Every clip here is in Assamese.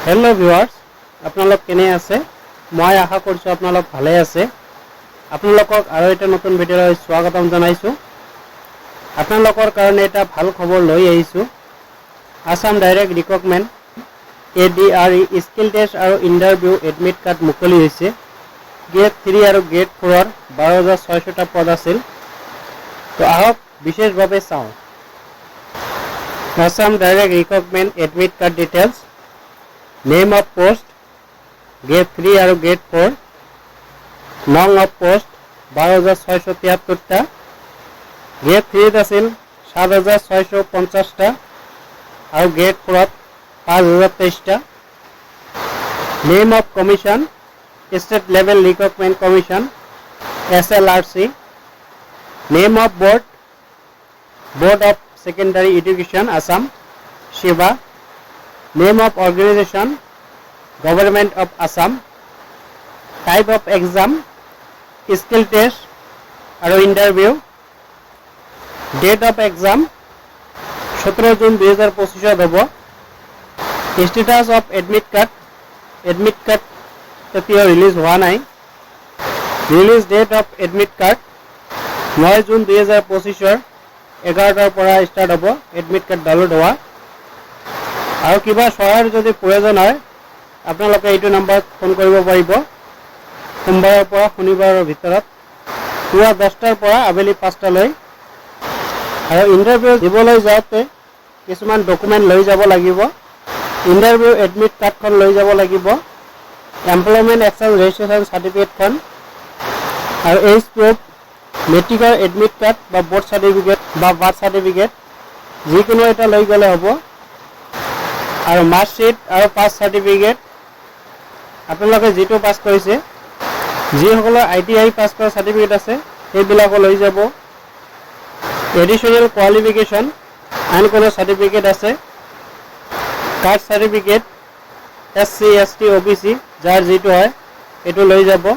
हेलो ভিউয়াৰ্স আপোনালোক কেনে আছে মই আশা কৰিছো আপোনালোক ভালে আছে আপোনালোকক আৰু এটা নতুন ভিডিঅ'লৈ স্বাগতম জনাইছো আপোনালোকৰ কাৰণে এটা ভাল খবৰ লৈ আহিছো Assam direct recruitment ADRE skill test আৰু ইন্টাৰভিউ এডমিট কাৰ্ড মুকলি হৈছে গ্ৰেড 3 আৰু গ্ৰেড 4 ৰ 12600 টা পদ আছিল তো আহক বিশেষভাৱে চাওঁ Assam direct recruitment admit card details Name of post grade 3 আৰু grade 4 Nong of post 12673 টা grade 3 আছিল 7650 টা আৰু grade 4 5023 টা Name of commission State Level Recruitment Commission SLRC Name of board Board of Secondary Education Assam Shiva Name of organization Government of Assam Type of exam Skill test আৰু interview Date of exam 17 June 2025 হ'ব Status of admit card তেতিয়া ৰিলিজ হোৱা নাই Release date of admit card 9 June 2025 ৰ 11টাৰ পৰা ষ্টাৰ্ট হ'ব admit card ডাউনলোড হোৱা আৰু কিবা সহায়ৰ যদি প্ৰয়োজন হয় আপোনালোকে এইটো নম্বৰত ফোন কৰিব পাৰিব সোমবাৰৰ পৰা শনিবাৰৰ ভিতৰত পুৱা 10টাৰ পৰা আবেলি 5টা লৈ আৰু ইন্টাৰভিউ দিবলৈ যাওঁতে কিছুমান ডকুমেন্ট লৈ যাব লাগিব ইন্টাৰভিউ এডমিট কাৰ্ডখন লৈ যাব লাগিব এমপ্লয়মেন্ট এক্সেঞ্জ ৰেজিষ্ট্ৰেচন সাৰ্টিফিকেটখন আৰু এজ প্ৰুফ মেট্ৰিকৰ এডমিট কাৰ্ড বা বৰ্ড সাৰ্টিফিকেট বা বাৰ্থ সাৰ্টিফিকেট যিকোনো এটা লৈ গলে হ'ব আৰু মাৰ্কশিট আৰু পাছ সাৰ্টিফিকেট আপোনালোকে যেটো পাছ কৰিছে যিসকলৰ ITI পাছ কৰা সাৰ্টিফিকেট আছে সেইবিলাক লৈ যাব এডিশনাল কোৱালিফিকেশন আন কোনো সাৰ্টিফিকেট আছে caste certificate SC ST OBC যাৰ যেটো হয় এটো লৈ যাব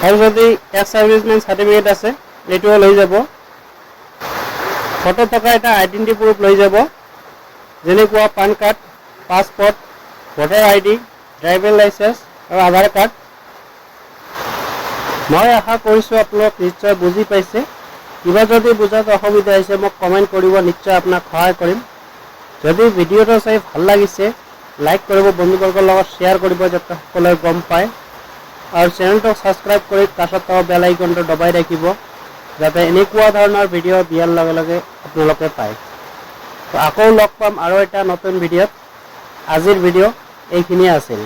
আৰু যদি এক্স সাৰ্ভিসমেন সাৰ্টিফিকেট আছে এটো লৈ যাব ফটো থকা এটা আইডেন্টি প্ৰুফ লৈ যাব যেনেকুৱা PAN card passport voter ID driving licence আৰু আধাৰ কাৰ্ড মই আশা কৰিছো আপোনালোক নিশ্চয় বুজি পাইছে কিবা যদি বুজাত অসুবিধা হৈছে মোক কমেন্ট কৰিব নিশ্চয় আপোনাক সহায় কৰিম যদি ভিডিওটো চাই ভাল লাগিছে লাইক কৰিব বন্ধুবৰ্গৰ লগত শেয়াৰ কৰিব যাতে সকলোৱে গম পায় আৰু চেনেলটো সাবস্ক্ৰাইব কৰি কাষত থকা বেল আইকনটো দবাই ৰাখিব যাতে এনেকুৱা ধৰণৰ ভিডিও দিয়াৰ লগে লগে আপোনালোকে পায় তো আকৌ লগ পাম আৰু এটা নতুন ভিডিওত আজিৰ ভিডিও এইখিনিয়ে আছিল